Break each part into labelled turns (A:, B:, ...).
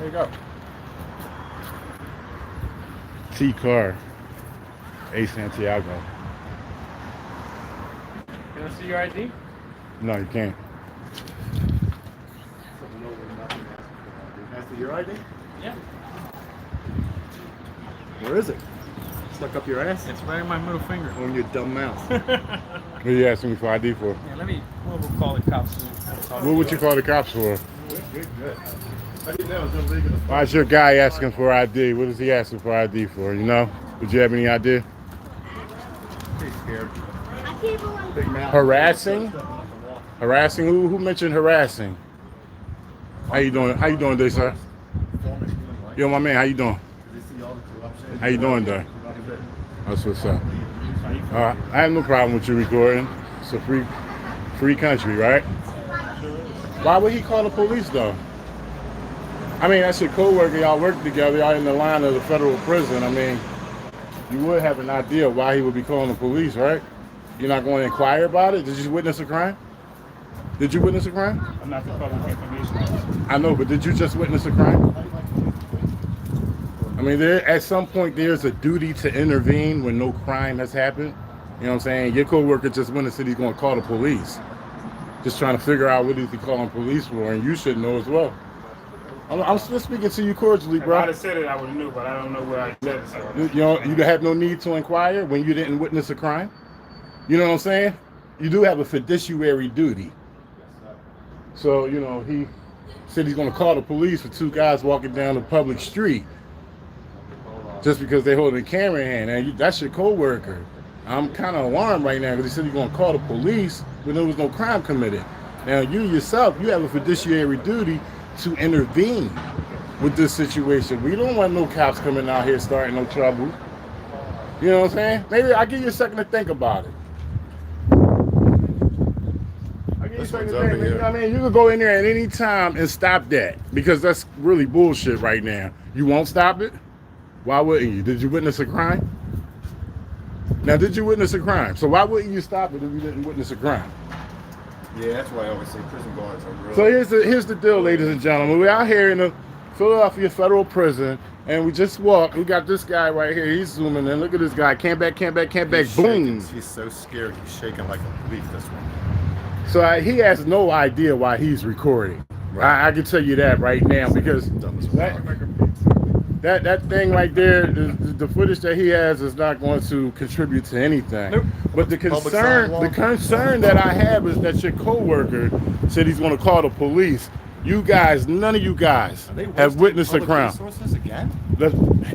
A: you go.
B: T car. A Santiago.
A: Can I see your ID?
B: No, you can't.
C: That's your ID?
A: Yeah.
C: Where is it? Stuck up your ass?
A: It's right in my middle finger.
C: On your dumb mouth.
B: What are you asking me for ID for?
A: Yeah, we'll call the cops.
B: What would you call the cops for?
C: Good. I didn't know it was illegal.
B: Why is your guy asking for ID? What is he asking for ID for? You know? Would you have any idea?
C: Pretty scared. Big mouth.
B: Harassing? Harassing? Who mentioned harassing? How you doing? How you doing today, sir? Yo, my man, how you doing? How you doing, there? That's what's up. I have no problem with you recording. It's a free country, right? Why would he call the police, though? I mean, that's your co-worker. Y'all work together. Y'all in the line of the federal prison. I mean, you would have an idea why he would be calling the police, right? You're not going to inquire about it? Did you witness a crime? Did you witness a crime?
A: I'm not the public information officer.
B: I know, but did you just witness a crime? I mean, at some point, there's a duty to intervene when no crime has happened. You know what I'm saying? Your co-worker just went and said he's going to call the police. Just trying to figure out what is he calling police for, and you should know as well. I'm still speaking to you cordially, bro.
A: If I'd have said it, I would have knew, but I don't know where I said it. So.
B: You have no need to inquire when you didn't witness a crime. You know what I'm saying? You do have a fiduciary duty. So, you know, he said he's going to call the police for two guys walking down a public street just because they're holding a camera in hand. And that's your co-worker. I'm kind of alarmed right now because he said he's going to call the police when there was no crime committed. Now, you yourself, you have a fiduciary duty to intervene with this situation. We don't want no cops coming out here starting no trouble. You know what I'm saying? Maybe I'll give you a second to think about it. I mean, you can go in there at any time and stop that because that's really bullshit right now. You won't stop it? Why wouldn't you? Did you witness a crime? Now, did you witness a crime? So why wouldn't you stop it if you didn't witness a crime?
C: Yeah, that's why I always say prison guards are real.
B: So here's the deal, ladies and gentlemen. We're out here in the Philadelphia federal prison, and we just walked. We got this guy right here. He's zooming in. Look at this guy. Can't back. Boom.
C: He's so scared. He's shaking like a leaf, this one.
B: So he has no idea why he's recording. Right. I can tell you that right now because that thing right there, the footage that he has is not going to contribute to anything. Nope. But the concern that I have is that your coworker said he's going to call the police. You guys, none of you guys have witnessed a crime.
C: Again?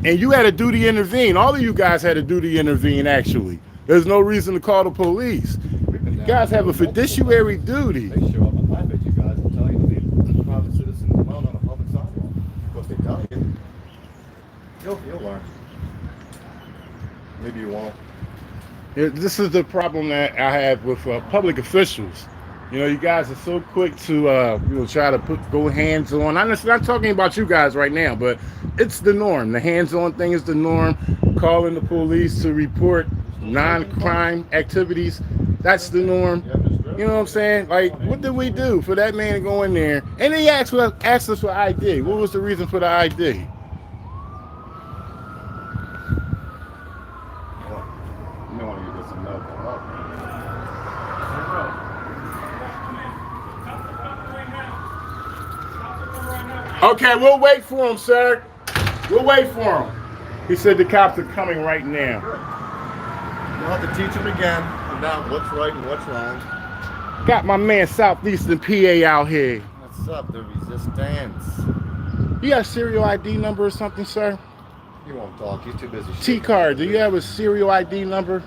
B: And you had a duty to intervene. All of you guys had a duty to intervene, actually. There's no reason to call the police. You guys have a fiduciary duty.
C: They show up and laugh at you guys and tell you to leave private citizens alone on a public sidewalk. What they tell you. You'll learn. Maybe you won't.
B: This is the problem that I have with public officials. You know, you guys are so quick to try to go hands-on. I'm not talking about you guys right now, but it's the norm. The hands-on thing is the norm. Calling the police to report non-crime activities, that's the norm. You know what I'm saying? Like, what did we do for that man to go in there? And he asked us for ID. What was the reason for the ID? Okay, we'll wait for him, sir. We'll wait for him. He said the cops are coming right now.
C: You'll have to teach him again about what's right and what's wrong.
B: Got my man Southeastern PA out here.
C: What's up, the resistance?
B: You got a serial ID number or something, sir?
C: He won't talk. He's too busy.
B: T-card, do you have a serial ID number?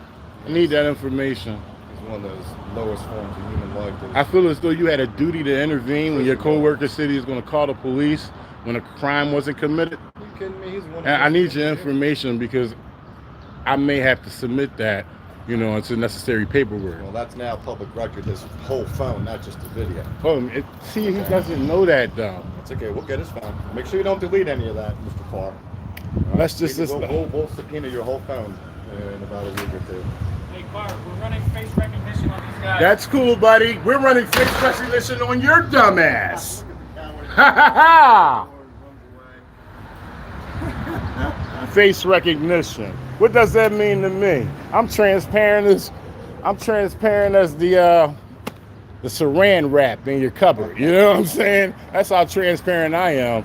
B: I need that information.
C: He's one of those lowest forms of human life.
B: I feel as though you had a duty to intervene when your co-worker said he was going to call the police when a crime wasn't committed.
C: Are you kidding me? He's one.
B: I need your information because I may have to submit that, into necessary paperwork.
C: Well, that's now public record. This whole phone, not just the video.
B: Oh, see, he doesn't know that though.
C: It's okay. We'll get his phone. Make sure you don't delete any of that, Mr. Carr.
B: That's just this.
C: We'll subpoena your whole phone in about a week or two.
A: Hey, Carr, we're running face recognition on these guys.
B: That's cool, buddy. We're running face recognition on your dumb ass. Ha ha ha! face recognition. What does that mean to me? I'm transparent as the saran wrap in your cupboard. You know what I'm saying? That's how transparent I am.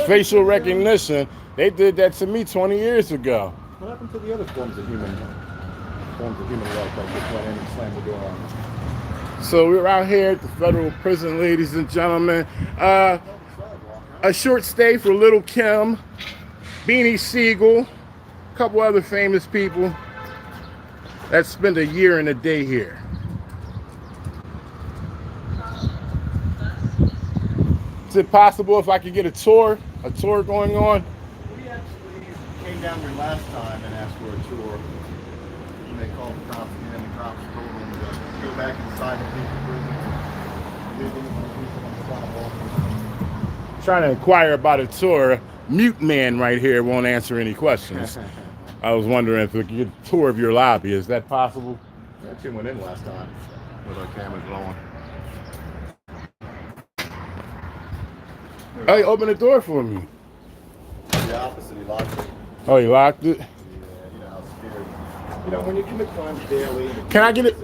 B: Facial recognition. They did that to me 20 years ago.
C: What happened to the other forms of human life? Like this one, and slam the door on them?
B: So we're out here at the federal prison, ladies and gentlemen. A short stay for Little Kim, Beanie Siegel, a couple other famous people that spent a year and a day here. Is it possible if I could get a tour going on?
C: We actually came down here last time and asked for a tour. And they called the cops, and then the cops told them to go back inside the prison.
B: Trying to inquire about a tour. Mute man right here won't answer any questions. I was wondering if we could get a tour of your lobby. Is that possible?
C: We actually went in last time with our cameras rolling.
B: Oh, you opened the door for me.
C: The opposite, he locked it.
B: Oh, you locked it?
C: Yeah, you know how scared. You know, when you commit crimes daily.
B: Can I get it?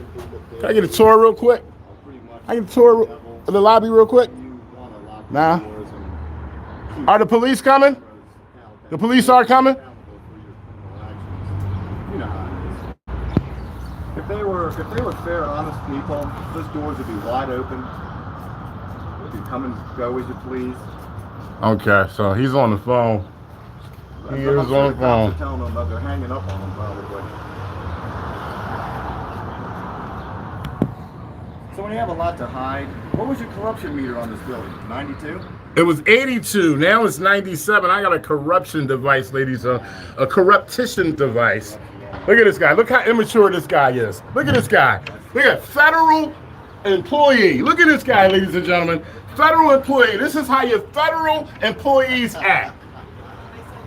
B: Can I get a tour real quick? I get a tour of the lobby real quick? Nah. Are the police coming? The police are coming?
C: You know how it is. If they were fair, honest people, those doors would be wide open. You come and go as you please.
B: Okay, so he's on the phone. He is on the phone.
C: Telling them that they're hanging up on him probably. So when you have a lot to hide, what was your corruption meter on this building? 92?
B: It was 82. Now it's 97. I got a corruption device, ladies. A corruptition device. Look at this guy. Look how immature this guy is. Look at this guy. Look at federal employee. Look at this guy, ladies and gentlemen. Federal employee. This is how your federal employees act.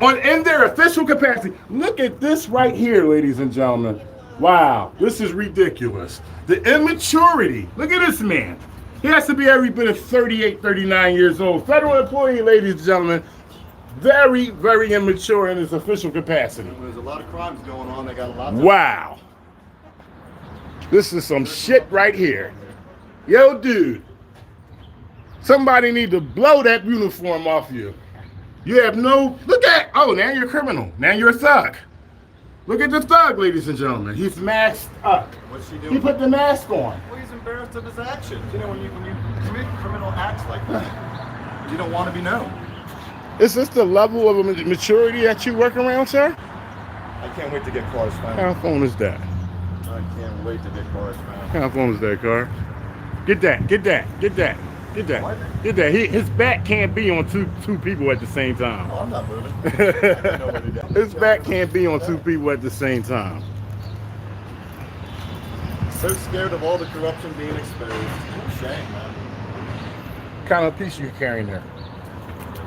B: In their official capacity. Look at this right here, ladies and gentlemen. Wow, this is ridiculous. The immaturity. Look at this man. He has to be every bit of 38, 39 years old. Federal employee, ladies and gentlemen. Very, very immature in his official capacity.
C: There's a lot of crimes going on. They got a lot to
B: Wow. This is some shit right here. Yo, dude. Somebody need to blow that uniform off you. You have no, look at, oh, now you're a criminal. Now you're a thug. Look at the thug, ladies and gentlemen. He's masked up.
C: What's she doing?
B: He put the mask on.
C: Well, he's embarrassed of his actions. You know, when you commit criminal acts like that, you don't want to be known.
B: Is this the level of maturity that you work around, sir?
C: I can't wait to get cars found.
B: What kind of phone is that?
C: I can't wait to get cars found.
B: What kind of phone is that, car? Get that, get that, get that. Get that.
C: What?
B: Get that. His back can't be on two people at the same time.
C: Oh, I'm not moving. I know where to go.
B: His back can't be on two people at the same time.
C: So scared of all the corruption being exposed. Shame, man.
B: What kind of piece you carrying there?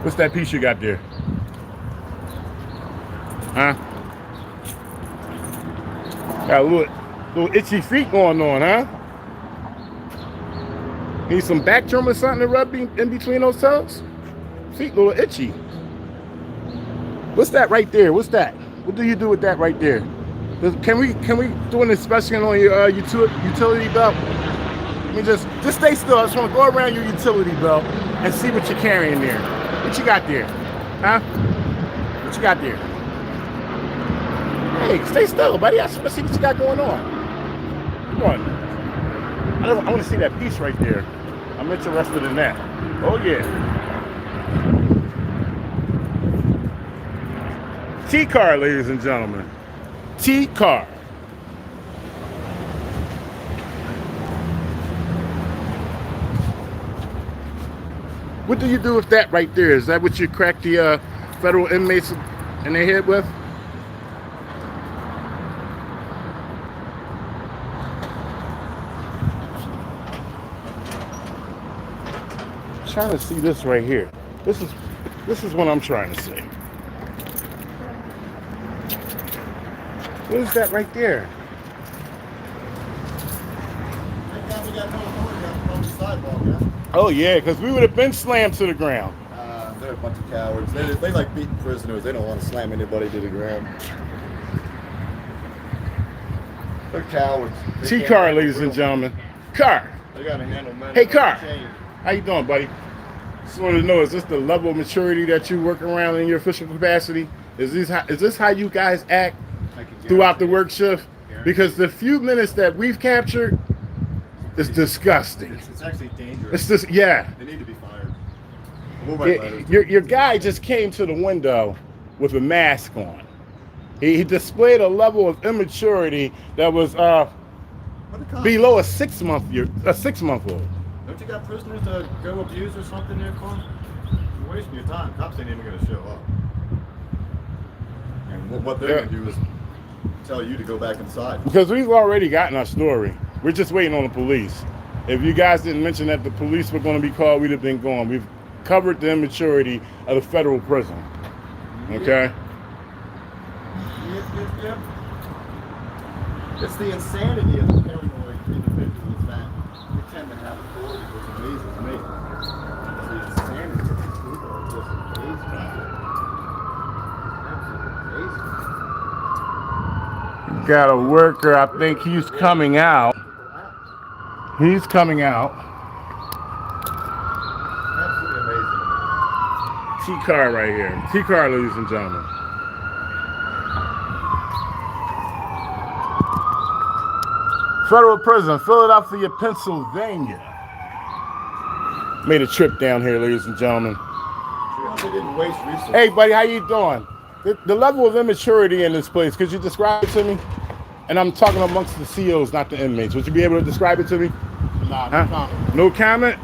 B: What's that piece you got there? Huh? Got a little itchy feet going on, huh? Need some back trim or something to rub in between those toes? Feet a little itchy. What's that right there? What's that? What do you do with that right there? Can we do an inspection on your utility belt? I mean, just stay still. I just want to go around your utility belt and see what you're carrying there. What you got there? Huh? What you got there? Hey, stay still, buddy. I just want to see what you got going on. Come on. I want to see that piece right there. I'm interested in that. Oh, yeah. T-car, ladies and gentlemen. T-car. What do you do with that right there? Is that what you crack the federal inmates in their head with? Trying to see this right here. This is what I'm trying to see. What is that right there?
C: We got no on the sidewalk, yeah?
B: Oh yeah, because we would have been slammed to the ground.
C: They're a bunch of cowards. They like beating prisoners. They don't want to slam anybody to the ground. They're cowards.
B: T-Car, ladies and gentlemen. Car.
C: They got to handle men.
B: Hey, Car. How you doing, buddy? Just wanted to know, is this the level of maturity that you work around in your official capacity? Is this how you guys act throughout the work shift? Because the few minutes that we've captured is disgusting.
C: It's actually dangerous.
B: It's just, yeah.
C: They need to be fired. We'll write letters.
B: Your guy just came to the window with a mask on. He displayed a level of immaturity that was below a 6-month-old.
C: Don't you got prisoners to go abuse or something there, Con? You're wasting your time. Cops ain't even going to show up. And what they're going to do is tell you to go back inside.
B: Because we've already gotten our story. We're just waiting on the police. If you guys didn't mention that the police were going to be called, we'd have been gone. We've covered the immaturity of the federal prison. Okay?
C: Yep. It's the insanity of the paranoid individuals that pretend to have authority, which amazes me. It's the insanity of these people are just amazing. Absolutely
B: Got a worker, I think he's coming out. He's coming out.
C: Absolutely amazing.
B: T-Car right here. T-Car, ladies and gentlemen. Federal prison, Philadelphia, Pennsylvania. Made a trip down here, ladies and gentlemen.
C: They didn't waste resources.
B: Hey, buddy, how you doing? The level of immaturity in this place, could you describe it to me? And I'm talking amongst the COs, not the inmates. Would you be able to describe it to me?
A: Nah, no comment.
B: No comment?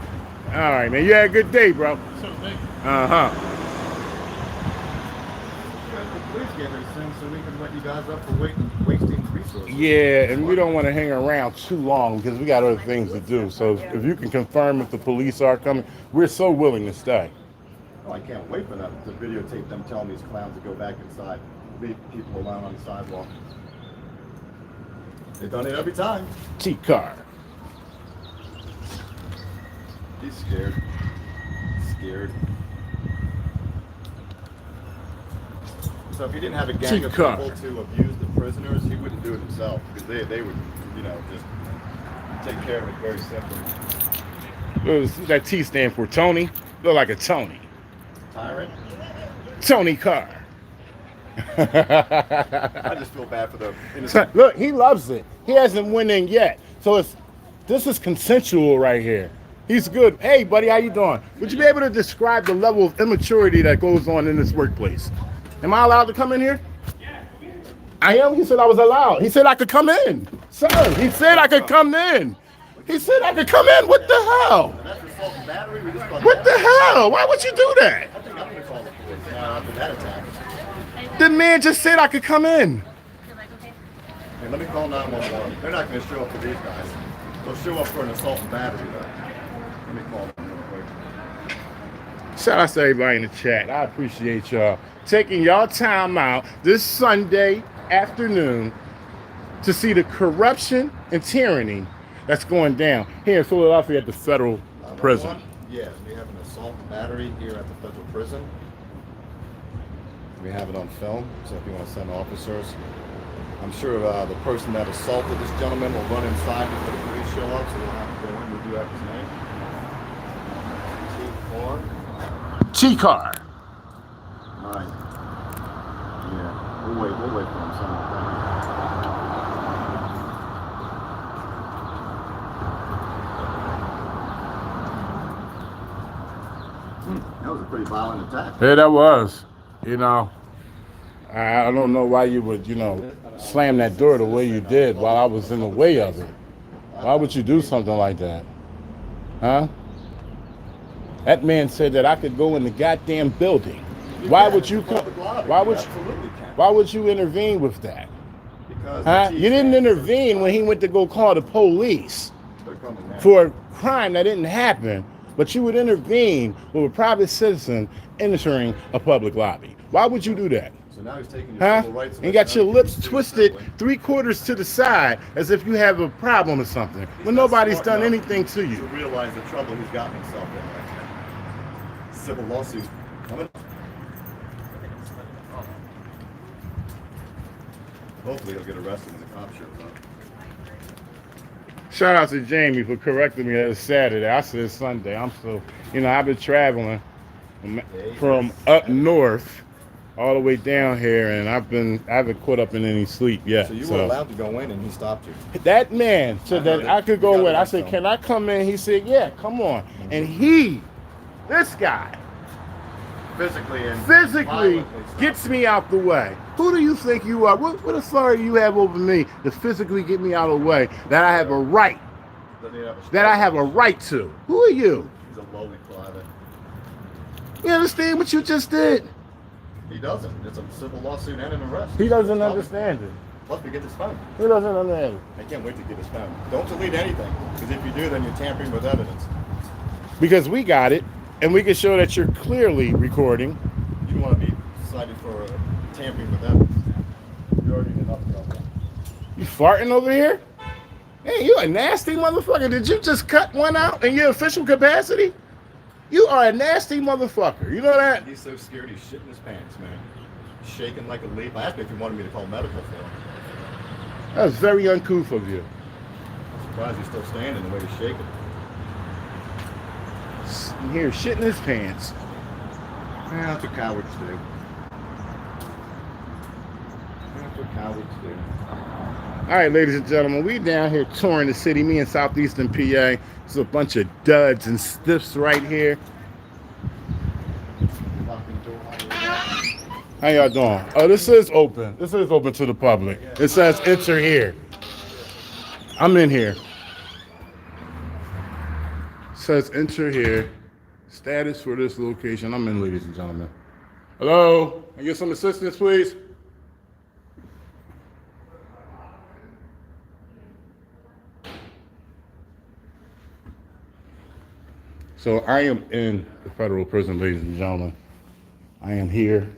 B: All right, man. You had a good day, bro.
A: So thank you.
B: Uh-huh.
C: The police get here soon so we can let you guys up for wasting resources.
B: Yeah, and we don't want to hang around too long because we got other things to do. So if you can confirm if the police are coming, we're so willing to stay.
C: Oh, I can't wait for them to videotape them telling these clowns to go back inside. Leave people alone on the sidewalk. They've done it every time.
B: T-Car.
C: He's scared. Scared. So if he didn't have a gang of
B: T-Car.
C: people to abuse the prisoners, he wouldn't do it himself because they would, just take care of it very simply.
B: What does that T stand for? Tony? Look like a Tony.
C: Tyrant?
B: Tony Carr.
C: I just feel bad for the innocent.
B: Look, he loves it. He hasn't went in yet. So this is consensual right here. He's good. Hey, buddy, how you doing? Would you be able to describe the level of immaturity that goes on in this workplace? Am I allowed to come in here?
A: Yeah.
B: I am. He said I was allowed. He said I could come in. Sir, he said I could come in. He said I could come in. What the hell?
C: That's assault and battery. We just got
B: What the hell? Why would you do that?
C: I think I'm going to call the police now after that attack.
B: The man just said I could come in.
C: Hey, let me call 911. They're not going to show up for these guys. They'll show up for an assault and battery, though. Let me call them real quick.
B: Shout out to everybody in the chat. I appreciate y'all taking y'all time out this Sunday afternoon to see the corruption and tyranny that's going down here in Philadelphia at the federal prison.
C: Yes, we have an assault and battery here at the federal prison. We have it on film, so if you want to send officers. I'm sure the person that assaulted this gentleman will run inside before the police show up, so we'll have to go in. We do have his name.
B: T-Car.
C: Right. Yeah, we'll wait for him. That was a pretty violent attack.
B: Yeah, that was. You know, I don't know why you would, slam that door the way you did while I was in the way of it. Why would you do something like that? Huh? That man said that I could go in the goddamn building. Why would you come? Why would you intervene with that? Huh? You didn't intervene when he went to go call the police for a crime that didn't happen, but you would intervene with a private citizen entering a public lobby. Why would you do that?
C: So now he's taking your civil rights.
B: And you got your lips twisted 3/4 to the side as if you have a problem or something when nobody's done anything to you.
C: To realize the trouble he's gotten himself in. Civil lawsuits. One Hopefully he'll get arrested when the cop shows up.
B: Shout out to Jamie for correcting me that it's Saturday. I said Sunday. I'm so, I've been traveling from up north all the way down here, and I haven't caught up in any sleep yet.
C: So you were allowed to go in, and he stopped you.
B: That man said that I could go in. I said, can I come in? He said, yeah, come on. And this guy, physically gets me out the way. Who do you think you are? What authority you have over me to physically get me out of the way that I have a right? That I have a right to? Who are you?
C: He's a lowly private.
B: You understand what you just did?
C: He doesn't. It's a civil lawsuit and an arrest.
B: He doesn't understand it.
C: Plus, we get his phone.
B: He doesn't understand it.
C: I can't wait to get his phone. Don't delete anything, because if you do, then you're tampering with evidence.
B: Because we got it, and we can show that you're clearly recording.
C: You don't want to be cited for tampering with evidence. You already did enough trouble.
B: You farting over here? Hey, you a nasty motherfucker. Did you just cut one out in your official capacity? You are a nasty motherfucker. You know that?
C: He's so scared he's shitting his pants, man. He's shaking like a leaf. I asked him if he wanted me to call medical for him.
B: That was very uncouth of you.
C: I'm surprised he's still standing the way he's shaking.
B: Here, shitting his pants.
C: Yeah, that's what cowards do. That's what cowards do.
B: All right, ladies and gentlemen, we down here touring the city, me in southeastern PA. There's a bunch of duds and stiffs right here. How y'all doing? Oh, this is open. This is open to the public. It says enter here. I'm in here. It says enter here. Status for this location. I'm in, ladies and gentlemen. Hello? Can I get some assistance, please? So I am in the federal prison, ladies and gentlemen. I am here.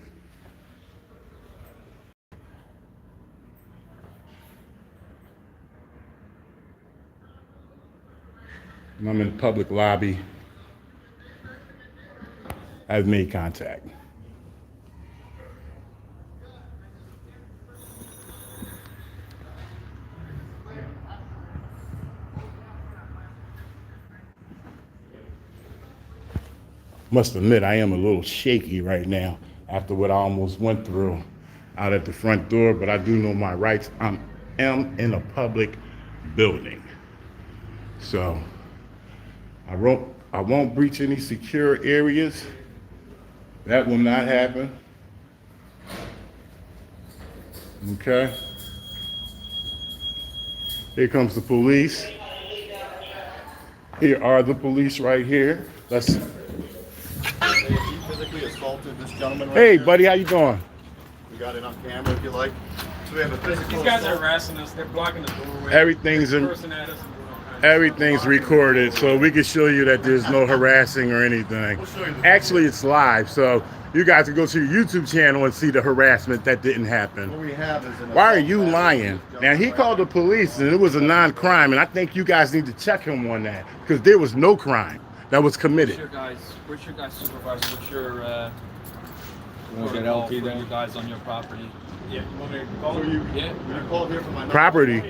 B: And I'm in the public lobby. I've made contact. Must admit, I am a little shaky right now after what I almost went through out at the front door, but I do know my rights. I am in a public building. So I won't breach any secure areas. That will not happen. Okay. Here comes the police. Here are the police right here. Let's.
C: He physically assaulted this gentleman right
B: Hey,
C: here.
B: buddy, how you doing?
C: We got it on camera if you like. So we have a physical
D: These guys are
C: assault.
D: harassing us. They're blocking the doorway.
B: Everything's in.
D: Cursing at us and doing all kinds of
B: Everything's recorded, so we can show you that there's no harassing or anything.
C: We'll show you the
B: Actually, it's live, so you guys can go to your YouTube channel and see the harassment that didn't happen.
C: What we have is an
B: Why are
C: assault
B: you
C: battery.
B: lying? Now, he called the police, and it was a non-crime, and I think you guys need to check him on that, because there was no crime that was committed.
D: What's your guys' supervisor? What's your
E: Want that
D: protocol
E: LT
D: for
E: down?
D: you guys on your property? Yeah.
C: So you,
D: Yeah.
C: you called here for my
B: Property.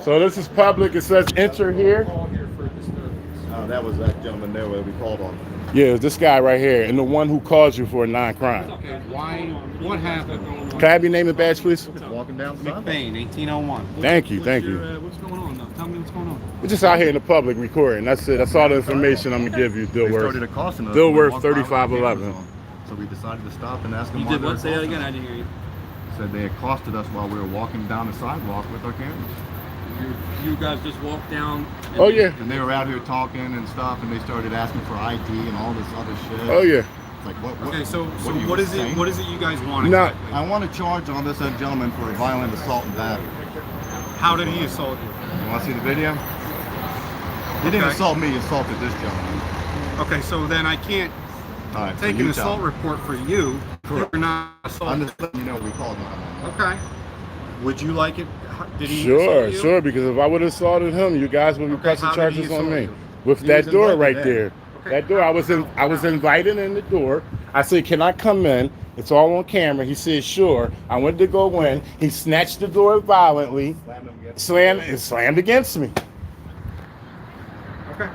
B: So this is public. It says enter here.
D: Call here for disturbance.
C: That was that gentleman there that we called on.
B: Yeah, this guy right here, and the one who called you for a non-crime.
E: Okay, why? What happened?
B: Can I have your name and badge, please?
C: Walking down the sidewalk.
E: McBain, 1801.
B: Thank you, thank you.
D: What's going on though? Tell me what's going on.
B: We're just out here in the public recording. That's it. That's all the information I'm gonna give you,
C: They started
B: Dilworth.
C: accosting us.
B: Dilworth,
C: when we walked by with
B: 3511.
C: cameras on. So we decided to stop and ask them
D: You
C: why
D: did
C: they
D: what? Say that
C: accosted
D: again. I
C: us.
D: didn't hear you.
C: Said they accosted us while we were walking down the sidewalk with our cameras.
D: You guys just walked down. And
B: Oh yeah,
C: And they were out here talking and stuff, and they started asking for ID and all this other shit.
B: oh yeah.
C: It's like, what
E: Okay, so
C: are you
E: what is
C: saying?
E: it? What is it you guys want?
B: No.
E: Exactly?
C: I want to charge on this gentleman for a violent assault and battery.
E: How did he assault you?
C: You want to see the video? He didn't
E: Okay.
C: assault me, he assaulted this gentleman.
E: Okay, so then I can't
C: All right, so
E: take
C: you
E: an
C: tell
E: assault
C: me.
E: report for you.
C: Correct.
E: You're not
C: I'm
E: assaulted.
C: just letting you know we called 911.
E: Okay. Would you like it? Did he
B: Sure,
E: assault you?
B: sure. Because if I would have assaulted him, you guys would be
E: Okay,
B: pressing
E: how did he
B: charges on
E: assault
B: me
E: you?
B: with
C: He
B: that
C: was
B: door
C: invited
B: right
C: in.
B: there.
E: Okay,
B: That door, I was invited in the door. I said, can I come in? It's all on camera. He said, sure. I went to go in. He snatched the door violently, slammed against me.
C: Okay.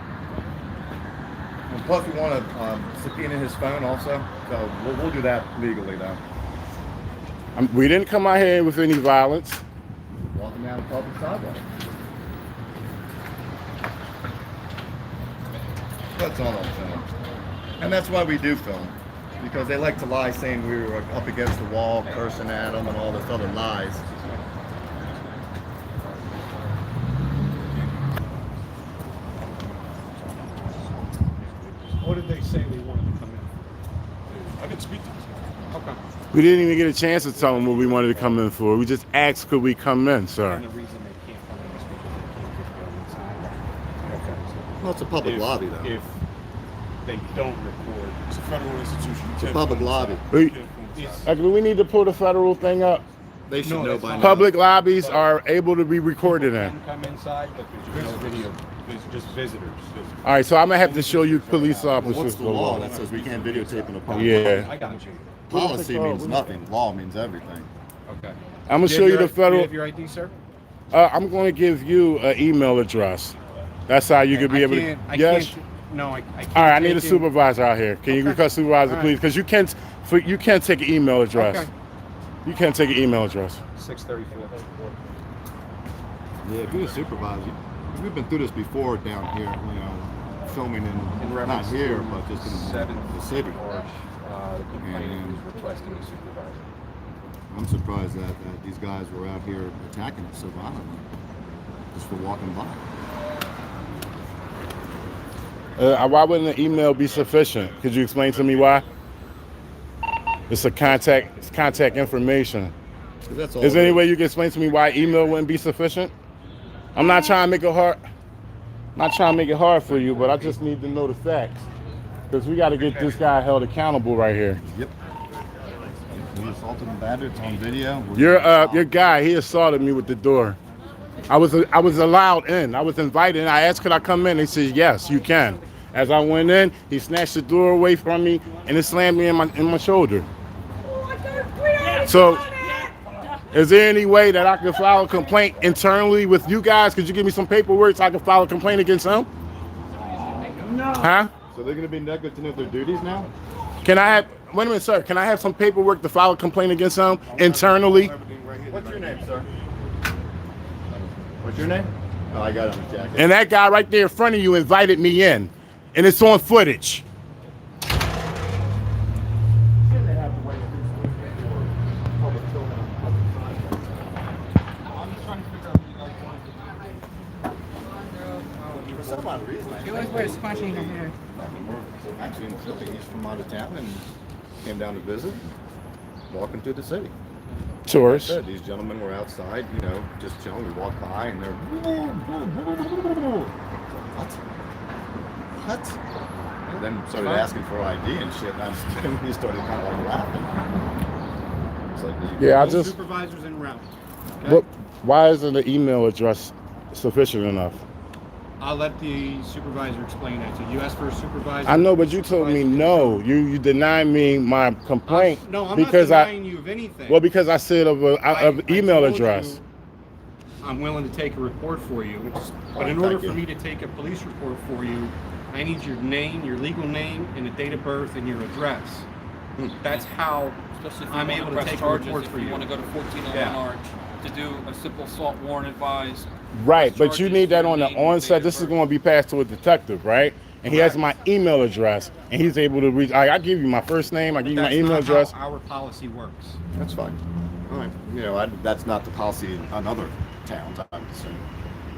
C: And plus, we want to subpoena his phone also, so we'll do that legally though.
B: We didn't come out here with any violence.
C: Walking down the public sidewalk. That's all I'm saying. And that's why we do film. Because they like to lie saying we were up against the wall, cursing at them and all this other lies.
E: What did they say they wanted to come in?
A: I can speak to this.
E: Okay.
B: We didn't even get a chance to tell them what we wanted to come in for. We just asked, could we come in, sir?
E: And the reason they can't come in is because they can't just go inside. Okay.
C: Well, it's a public lobby though.
E: If they don't record,
A: It's a federal institution.
C: It's a public lobby.
B: We need to pull the federal thing up.
C: They should know by now.
B: Public lobbies are able to be recorded in.
E: can come inside, but there's no video. There's just visitors.
B: All right, so I'm gonna have to show you police officers.
C: What's the law that says we can't videotape in a public?
B: Yeah.
E: I got you.
C: Policy means nothing. Law means everything.
E: Okay.
B: I'm gonna show you the
E: Do
B: federal.
E: you have your ID, sir?
B: I'm gonna give you an email address. That's how you could be able to. Yes.
E: No, I can't.
B: All right, I need a
E: take
B: supervisor out here. Can you request supervisor,
E: All
B: please?
E: right.
B: Because you can't take an email address.
E: Okay.
B: You can't take an email address.
E: 634.
C: Yeah, if you're a supervisor, we've been through this before down here, you know, filming in not
E: reference
C: here,
E: to
C: but just in
E: 7th
C: the city.
E: The complainant is requesting a supervisor.
C: I'm surprised that these guys were out here attacking us so violently, just for walking by.
B: Why wouldn't an email be sufficient? Could you explain to me why? It's contact information.
C: That's all.
B: Is there any way you can explain to me why email wouldn't be sufficient? I'm not trying to make it hard. Not trying to make it hard for you, but I just need to know the facts. Because we got to get this guy held accountable right here.
C: Yep. We assaulted and battered. It's on video.
B: Your guy, he assaulted me with the door. I was allowed in. I was invited. I asked, could I come in? They said, yes, you can. As I went in, he snatched the door away from me and it slammed me in my shoulder. So, is there any way that I can file a complaint internally with you guys? Could you give me some paperwork so I can file a complaint against him? No. Huh?
C: So they're going to be negligent of their duties now?
B: Can I have, wait a minute, sir. Can I have some paperwork to file a complaint against him internally?
C: What's your name, sir? What's your name? Oh, I got it on the jacket.
B: And that guy right there in front of you invited me in. And it's on footage.
C: For some odd reason,
F: You always wear a squashy in your hair.
C: actually in Philly, he's from out of town and came down to visit, walking through the city.
B: Tourists.
C: Like I said, these gentlemen were outside, you know, just chilling. We walked by and they're what? And then started asking for ID and shit. And he started kind of like laughing. It's like,
B: Yeah, I
E: No
B: just.
E: supervisors en route. Okay?
B: What? Why isn't the email address sufficient enough?
E: I'll let the supervisor explain that to you. You asked for a supervisor.
B: I know, but you told me no. You denied me my complaint
E: No, I'm
B: because
E: not denying you of anything.
B: well, because I said of an
E: I
B: email
E: told
B: address.
E: you I'm willing to take a report for you. But
C: Oh,
E: in order
C: thank
E: for
C: you.
E: me to take a police report for you, I need your name, your legal name, and the date of birth and your address. That's how
D: Especially if you
E: I'm
D: want
E: able
D: to
E: to
D: press
E: take a
D: charges,
E: report
D: if
E: for
D: you
E: you.
D: want to go to 1401
E: Yeah.
D: Arch to do a simple assault warrant advised.
B: Right, but you
D: charges,
B: need that
D: your
B: on the
D: name, date
B: onset.
D: of
B: This is
D: birth.
B: going to be passed to a detective, right? And he has my email address, and he's able to reach. I give you my first name. I give you my
E: That's
B: email
E: not
B: address.
E: how our policy works.
C: That's fine. All right. You know, that's not the policy in other towns, I'm assuming.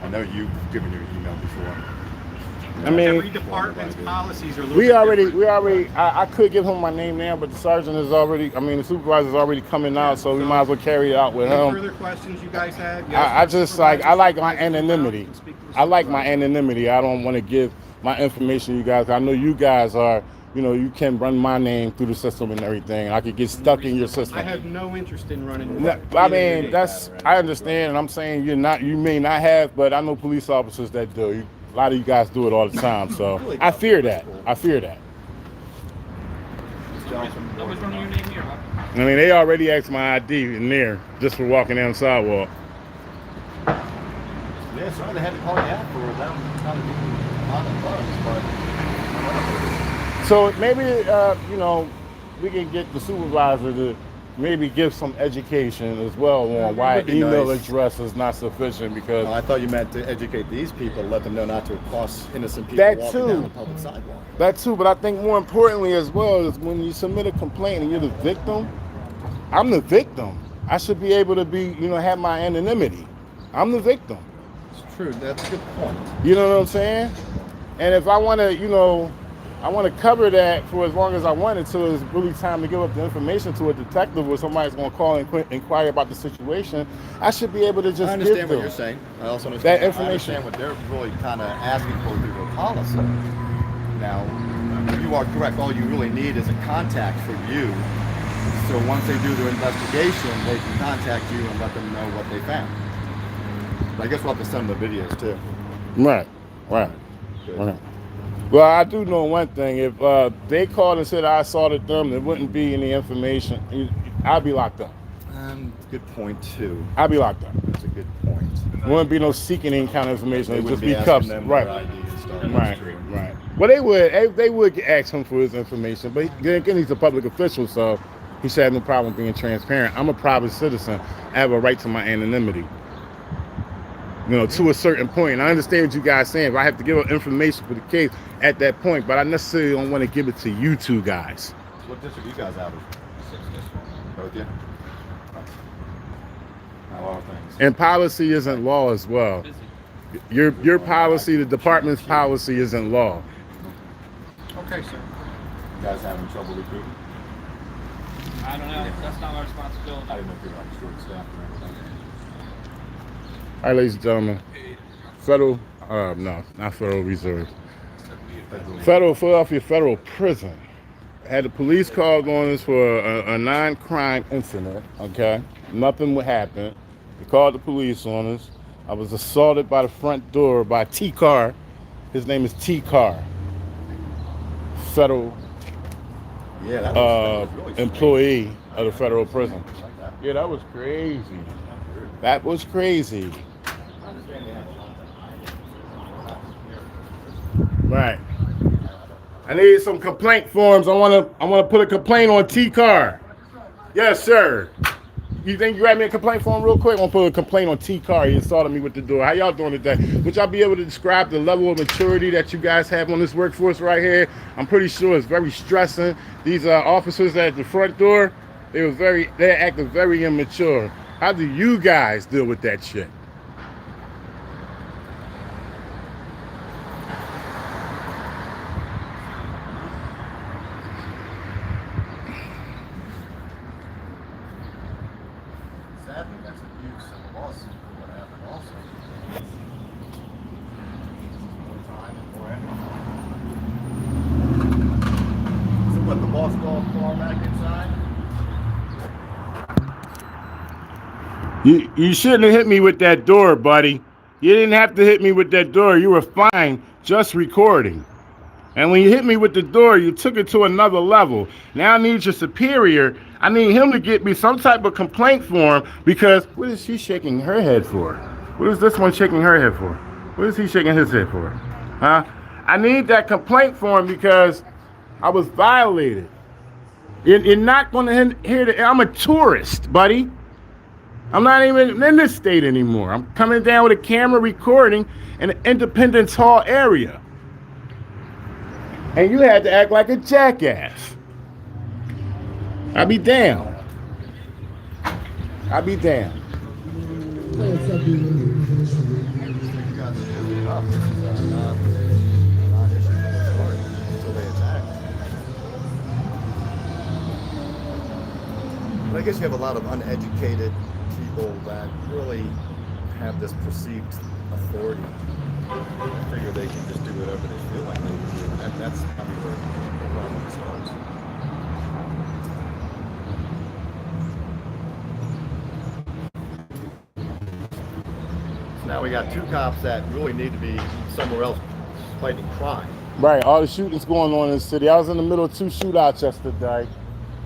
C: I know you've given your email before.
B: I mean,
E: Every department's policies are a little
B: we
E: bit
B: already.
E: different.
B: I could give him my name now, but the sergeant is already. I mean, the supervisor's already coming out, so we might as well carry it out with
E: Any
B: him.
E: further questions you guys had?
B: I just like I like my anonymity.
E: You can speak to the
B: I like my
E: supervisor.
B: anonymity. I don't want to give my information to you guys. I know you guys are, you know, you can run my name through the system and everything. I could get stuck in your system.
E: I have no interest in running.
B: No, I mean, I understand, and I'm saying you may not have, but I know police officers that do. A lot of you guys do it all the time, so I fear that. I fear that.
D: Nobody's running your name here, huh?
B: I mean, they already asked my ID in there just for walking down the sidewalk.
C: Yeah, sorry they had to call you out for them kind of being on the bus, but
B: So maybe, you know, we can get the supervisor to maybe give some education as well on why
C: would be
B: email
C: nice.
B: address is not sufficient because
C: I thought you meant to educate these people, let them know not to accost innocent people
B: That
C: walking
B: too.
C: down the public sidewalk.
B: that too, but I think more importantly as well is when you submit a complaint and you're the victim, I'm the victim. I should be able to be, you know, have my anonymity. I'm the victim.
C: It's true. That's a good point.
B: You know what I'm saying? And if I want to, you know, I want to cover that for as long as I want until it's really time to give up the information to a detective or somebody's going to call and inquire about the situation, I should be able to just
C: I understand
B: give
C: what
B: them
C: you're saying. I also understand
B: that information.
C: I understand what they're really kind of asking for through their policy. Now, you are correct. All you really need is a contact for you. So once they do their investigation, they can contact you and let them know what they found. But I guess we'll have to send them the videos too.
B: Right. Right. Well, I do know one thing. If they called and said I assaulted them, there wouldn't be any information. I'd be locked up.
C: Good point too.
B: I'd be locked up.
C: That's a good point.
B: There wouldn't be no seeking any kind of information.
C: They
B: It'd just
C: wouldn't
B: be
C: be
B: cuffs.
C: asking them their
B: Right.
C: ID and stuff.
B: Right.
C: That's true.
B: Right. Well, they would ask him for his information, but again, he's a public official, so he should have no problem being transparent. I'm a private citizen. I have a right to my anonymity. You know, to a certain point. I understand what you guys saying. If I have to give up information for the case at that point, but I necessarily don't want to give it to you two guys.
C: What district are you guys out of? Both you? A lot of things.
B: And policy isn't law as well.
D: Busy.
B: Your policy, the department's policy isn't law.
D: Okay, sir.
C: You guys having trouble recruiting?
D: I don't know. That's not my responsibility.
C: I didn't know if you were like short staffed or anything.
B: All right, ladies and gentlemen. Federal, no, not Federal Reserve. Philadelphia Federal Prison. Had the police called on us for a non-crime incident, okay? Nothing would happen. They called the police on us. I was assaulted by the front door by T. Carr. His name is T. Carr. Federal
C: Yeah, that was really strange.
B: employee of the federal prison.
C: Like that.
B: Yeah, that was crazy. That was crazy. Right. I need some complaint forms. I wanna put a complaint on T Car. Yes, sir. You think you grab me a complaint form real quick? I want to put a complaint on T Car. He assaulted me with the door. How y'all doing today? Would y'all be able to describe the level of maturity that you guys have on this workforce right here? I'm pretty sure it's very stressing. These officers at the front door, they acted very immature. How do you guys deal with that shit?
C: Sadly, that's abuse and a lawsuit for what happened also. More time and more energy. So what, the boss called Carr back inside?
B: You shouldn't have hit me with that door, buddy. You didn't have to hit me with that door. You were fine just recording. And when you hit me with the door, you took it to another level. Now I need your superior. I need him to get me some type of complaint form because what is she shaking her head for? What is this one shaking her head for? What is he shaking his head for? Huh? I need that complaint form because I was violated. You're not going to hear that. I'm a tourist, buddy. I'm not even in this state anymore. I'm coming down with a camera recording in the Independence Hall area. And you had to act like a jackass. I'll be damned. I'll be damned.
C: You guys are doing enough. This is not issue from the start until they attack. But I guess you have a lot of uneducated people that really have this perceived authority. I figure they can just do whatever they feel like they can do. And that's probably where the problem starts. So now we got two cops that really need to be somewhere else fighting crime.
B: Right, all the shootings going on in the city. I was in the middle of two shootouts yesterday.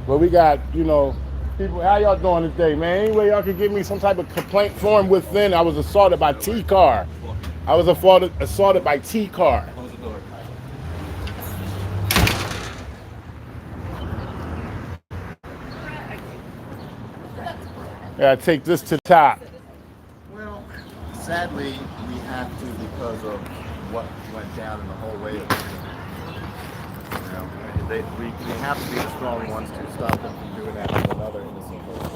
B: But we got, you know, people, how y'all doing today, man? Anyway, y'all can give me some type of complaint form within. I was assaulted by T-Car. I was assaulted by T-Car.
D: Close the door.
B: Yeah, take this to top.
C: Well, sadly, we have to because of what went down in the whole way of it. You know, we have to be the strong ones to stop them from doing that to another innocent person.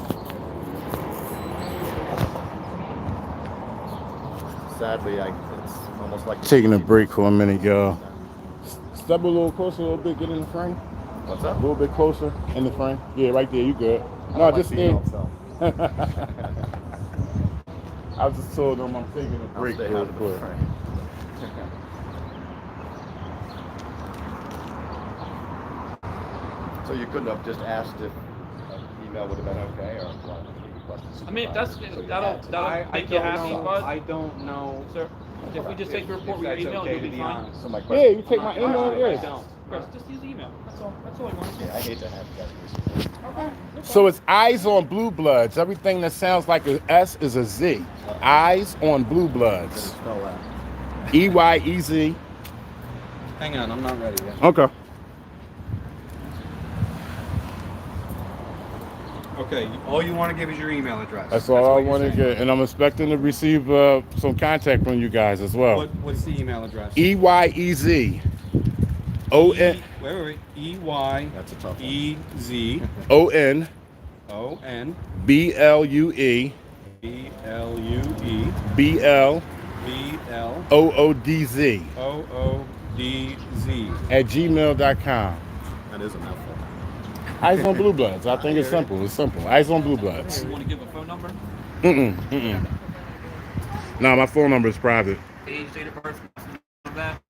C: Sadly, it's almost like
B: Taking a break for a minute, y'all. Step a little closer, a little bit, get in the frame.
C: What's
B: A
C: up?
B: little bit closer in the frame. Yeah, right there, you good.
C: I
B: No,
C: don't
B: just
C: like being
B: in.
C: on film.
B: I just told them I'm taking a
C: I'll
B: break
C: stay
B: real
C: out of the
B: quick.
C: frame. So you couldn't have just asked if an email would have been okay, or what?
D: I mean, that'll make you happy, bud.
E: I don't know,
D: Sir, if we just take your report with your
E: that's
D: email,
E: okay
D: you'll
E: to
D: be
E: be
D: fine.
E: honest.
C: So my
B: Yeah,
C: question,
B: you take my email,
D: I
B: yes.
D: don't. Chris, just use email. That's all he wants.
C: I hate to have that.
B: So it's Eyes on Blue Bloods. Everything that sounds like an S is a Z. Eyes on Blue Bloods.
C: Spell that.
B: EYEZ.
E: Hang on, I'm not ready yet.
B: Okay.
E: Okay, all you want to give is your email address.
B: That's all I
E: what you're
B: want to
E: saying.
B: get. And I'm expecting to receive some contact from you guys as well.
E: What's the email address?
B: EYEZ. ON.
E: Wait. EY.
C: That's a tough one.
E: EZ.
B: ON.
E: ON.
B: BLUE.
E: BLUE.
B: BL. OODZ
E: OODZ.
B: at gmail.com.
C: That is a mouthful.
B: Eyes on Blue Bloods. I think it's simple. It's simple. Eyes on Blue Bloods.
D: You want to give a phone number?
B: No, my phone number is private.
D: Age, date of birth, that.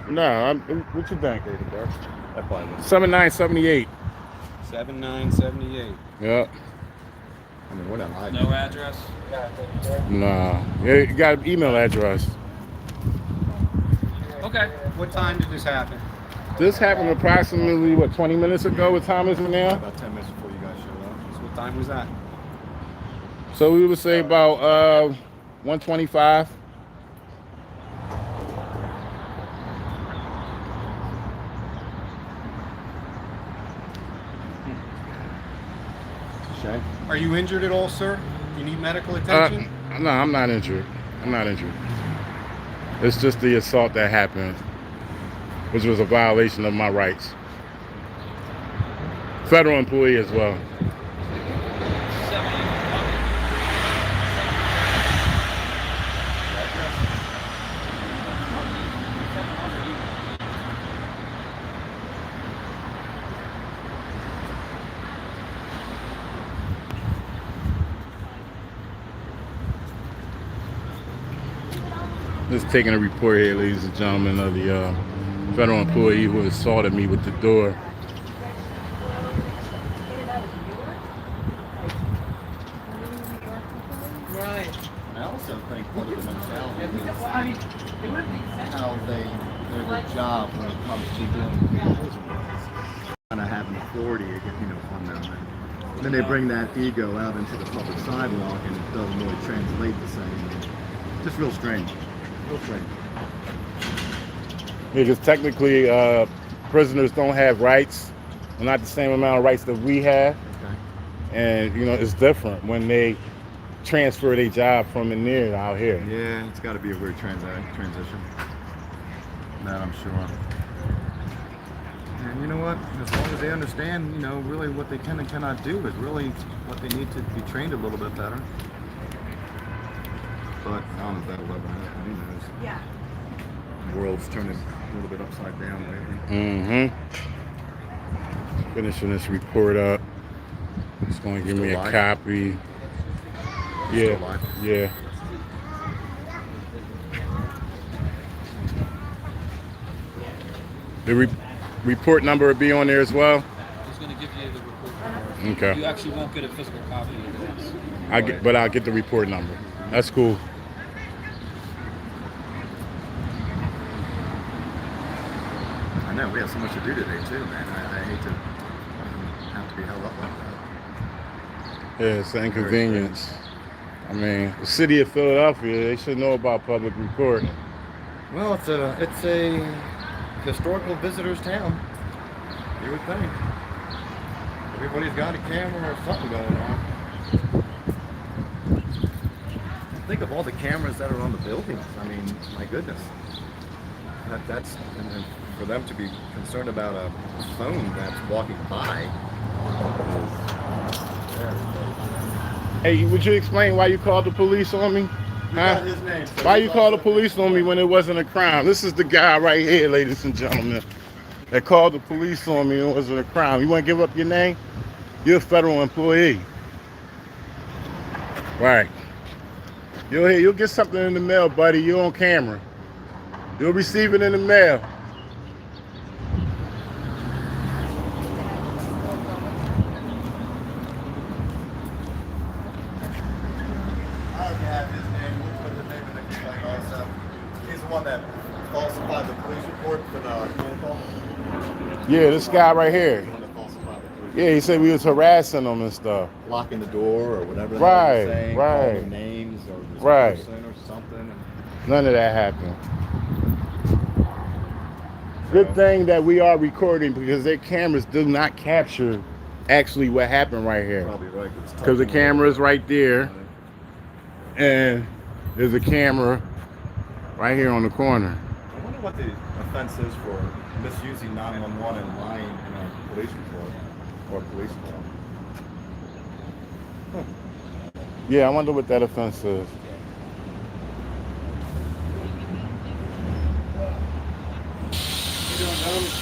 B: No. What you think?
C: Date of birth. That probably was.
B: 7978.
E: 7978.
B: Yep.
C: I mean, we're not hiding.
D: No address.
B: Nah. Yeah, you got an email address.
D: Okay.
E: What time did this happen?
B: This happened approximately, 20 minutes ago? What time is it now?
C: About 10 minutes before you guys showed up.
E: So what time was that?
B: So we would say about 125.
C: Shane?
E: Are you injured at all, sir? You need medical attention?
B: No, I'm not injured. It's just the assault that happened, which was a violation of my rights. Federal employee as well. Just taking a report here, ladies and gentlemen, of the federal employee who assaulted me with the door.
D: Right.
C: I also think part of the mentality is how their job when it comes to doing kind of having authority, on them. And then they bring that ego out into the public sidewalk, and it doesn't really translate the same. Just real strange. Real strange.
B: Because technically, prisoners don't have rights, not the same amount of rights that we have.
C: Okay.
B: And, it's different when they transfer their job from in there to out here.
C: Yeah, it's got to be a weird transition. That I'm sure. And you know what? As long as they understand, really what they can and cannot do is really what they need to be trained a little bit better. But I don't know if that'll ever happen. Who knows?
F: Yeah.
C: The world's turning a little bit upside down lately.
B: Finishing this report up. It's going to give me a
C: live?
B: copy.
C: Still live?
B: Yeah. The report number will be on there as well.
D: He's going to give you the report number.
B: Okay.
D: You actually won't get a physical copy of this.
B: I'll get the report number. That's cool.
C: I know we have so much to do today too, man. I hate to be held up like that.
B: Yeah, it's an inconvenience. I mean, the city of Philadelphia, they should know about public recording.
C: Well, it's a historical visitor's town. You would think. Everybody's got a camera or something going on. Think of all the cameras that are on the buildings. I mean, my goodness. That's and for them to be concerned about a phone that's walking by.
B: Hey, would you explain why you called the police on me?
C: Got his name, so
B: Why
C: he's
B: you called the
C: also-
B: police on me when it wasn't a crime? This is the guy right here, ladies and gentlemen, that called the police on me when it wasn't a crime. You want to give up your name? You're a federal employee. Right. You'll get something in the mail, buddy. You're on camera. You'll receive it in the mail.
C: I don't have his name. We'll put the name in the complaint also. He's the one that falsified the police report for the phone call.
B: Yeah, this guy right here.
C: The one that falsified the police
B: Yeah, he said we was harassing him and stuff.
C: report. Locking the door or whatever. the hell
B: Right,
C: he was saying,
B: right.
C: calling names or this
B: Right.
C: person or something.
B: None of that happened. Good thing that we are recording because their cameras do not capture actually what happened right here.
C: Probably right.
B: Because the camera is right there, and there's a camera right here on the corner.
C: I wonder what the offense is for misusing 911 and lying in a police report or police call.
B: Yeah, I wonder what that offense is.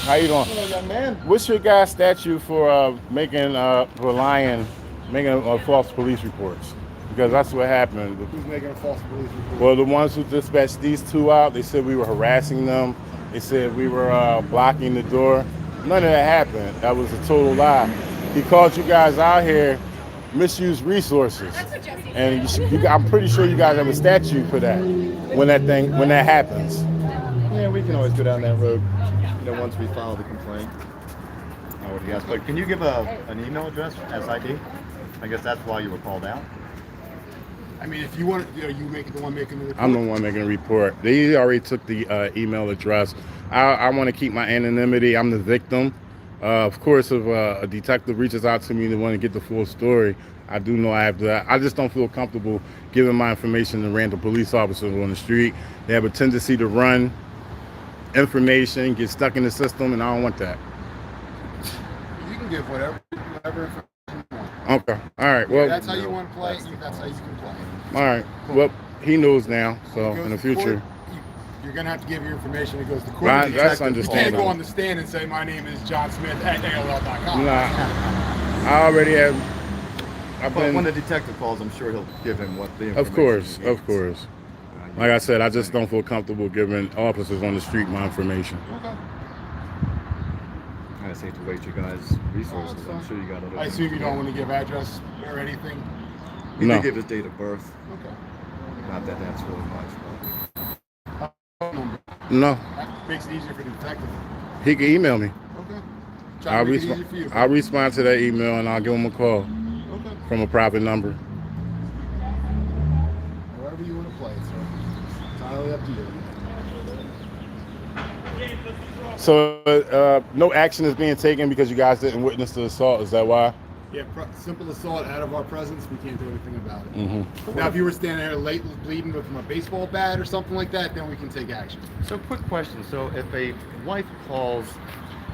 B: How you doing?
C: Hello, young man.
B: What's your guy's statute for making a false police reports? Because that's what happened.
A: Who's making a false police report?
B: Well, the ones who dispatched these two out, they said we were harassing them. They said we were blocking the door. None of that happened. That was a total lie. He called you guys out here, misuse resources, and I'm pretty sure you guys have a statute for that. When that happens.
C: Yeah, we can always go down that road. Once we file the complaint. What do you guys? But can you give an email address, SID? I guess that's why you were called out.
A: I mean, if you want, you make it the one making the report.
B: I'm the one making a report. They already took the email address. I want to keep my anonymity. I'm the victim. Of course, if a detective reaches out to me to want to get the full story, I do know I have to. I just don't feel comfortable giving my information to random police officers on the street. They have a tendency to run information, get stuck in the system, and I don't want that.
A: You can give whatever information you want.
B: Okay. All right. Well,
A: That's how you want to play. That's how you can play.
B: all right. Well, he knows now. So
A: It goes
B: in the
A: to
B: future,
A: court, you're gonna have to give your information. It goes to court.
B: Right,
A: The
B: that's
A: detective. You can't
B: understandable.
A: go on the stand and say my name is John Smith at AOL.com.
B: nah, I already have. I've
C: But when the
B: been.
C: detective calls, I'm sure he'll give him what the information
B: Of course.
C: he
B: Of
C: needs.
B: course. Like I said, I just don't feel comfortable giving officers on the street my information.
A: Okay.
C: I just hate to waste you guys' resources. I'm sure you got other.
A: I assume you don't want to give address or anything.
C: He
B: No.
C: did give his date of birth.
A: Okay.
C: Not that that's really much.
A: Phone number.
B: No,
A: That makes it easier for the detective.
B: he can email me.
A: Okay. Try
B: I'll
A: to make it easier for you.
B: I'll respond to that email and I'll give him a call
A: Okay.
B: from a private number.
A: However you want to play it, sir. It's entirely up to you.
B: So no action is being taken because you guys didn't witness the assault. Is that why?
A: Yeah, simple assault out of our presence. We can't do anything about it.
B: Mm-hmm.
A: Now, if you were standing there late bleeding from a baseball bat or something like that, then we can take action.
C: So, quick question. So, if a wife calls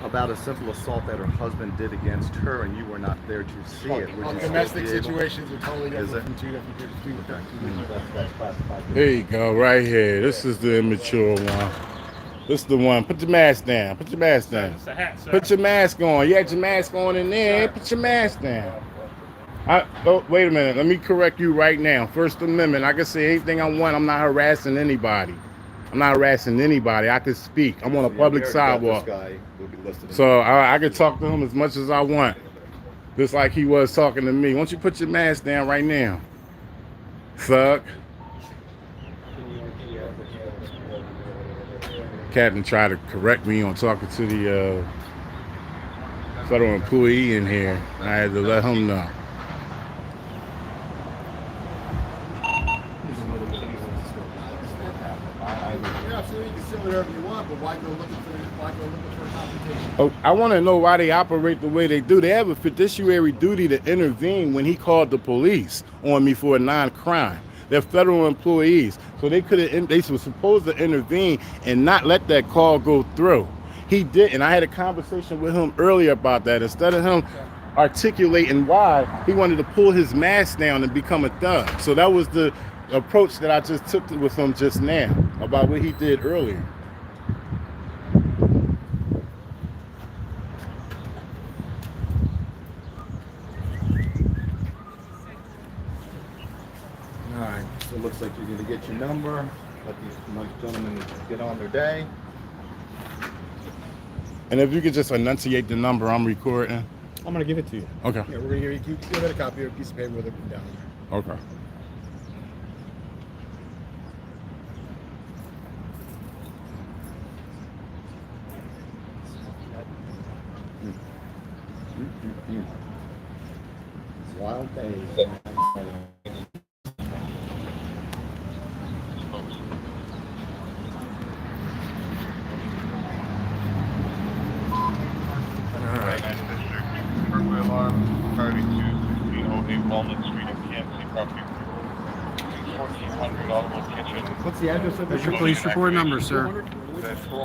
C: about a simple assault that her husband did against her and you were not there to see it, would
A: Well,
C: you still
A: domestic
C: be able-
A: situations are totally
C: Is
A: different
C: it?
A: from two different
C: Okay. That's classified.
B: There you go, right here. This is the immature one. This is the one. Put your mask down. Put your mask down.
D: It's a hat, sir.
B: Put your mask on. You had your mask on in there. Put your mask down. Oh, wait a minute. Let me correct you right now. First Amendment. I can say anything I want. I'm not harassing anybody. I'm not harassing anybody. I can speak. I'm on a public sidewalk.
C: This guy will be listed in-
B: So I can talk to him as much as I want. Just like he was talking to me. Why don't you put your mask down right now? Fuck. Captain tried to correct me on talking to the federal employee in here. I had to let him know.
A: Yeah, so you can say whatever you want, but why go looking for a confrontation?
B: Oh, I want to know why they operate the way they do. They have a fiduciary duty to intervene when he called the police on me for a non-crime. They're federal employees, so they were supposed to intervene and not let that call go through. He did, and I had a conversation with him earlier about that. Instead of him articulating why, he wanted to pull his mask down and become a thug. So that was the approach that I just took with him just now about what he did earlier.
C: All right, so it looks like you're gonna get your number, let these nice gentlemen get on their day.
B: And if you could just enunciate the number I'm recording.
A: I'm gonna give it to you.
B: Okay.
A: Yeah, we're gonna give it a copy of a piece of paper with it down there.
B: Okay.
C: Wild days.
F: Burglary alarm, targeting 21608 Walnut Street in PNC property. 1400 Audible Kitchen.
C: What's the address of
E: There's your police report number, sir.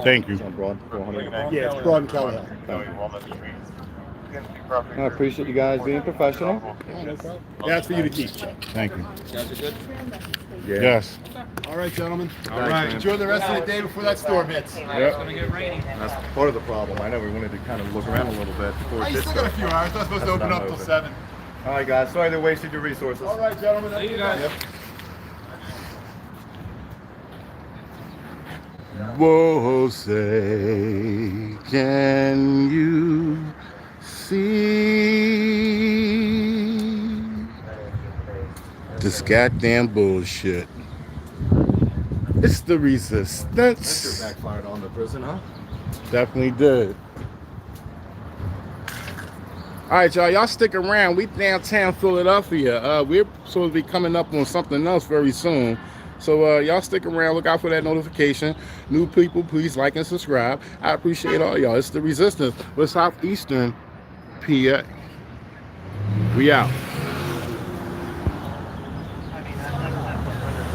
B: Thank you.
C: On Broad, 400.
A: Yeah, it's Broad and Kelly.
F: Walnut Street. PNC property.
C: I appreciate you guys being professional.
A: Yeah, that's for you to keep.
B: Thank you.
D: You guys are good?
C: Yeah.
B: Yes.
A: All right, gentlemen.
C: All right.
A: Enjoy the rest of the day before that storm hits.
D: It's gonna get rainy.
C: That's part of the problem. I know we wanted to kind of look around a little bit before
A: Oh,
C: it
A: you
C: did
A: still got a
C: start.
A: few hours. It's not supposed to open up till 7.
C: All right, guys. Sorry they wasted your resources.
A: All right, gentlemen.
D: See you guys.
B: Whoa, say, can you see this goddamn bullshit? It's the
C: That sure
B: resistance.
C: backfired on the prison, huh?
B: Definitely did. All right, y'all stick around. We downtown Philadelphia. We're supposed to be coming up on something else very soon. So y'all stick around. Look out for that notification. New people, please like and subscribe. I appreciate all y'all. It's the resistance. We're Southeastern PA. We out.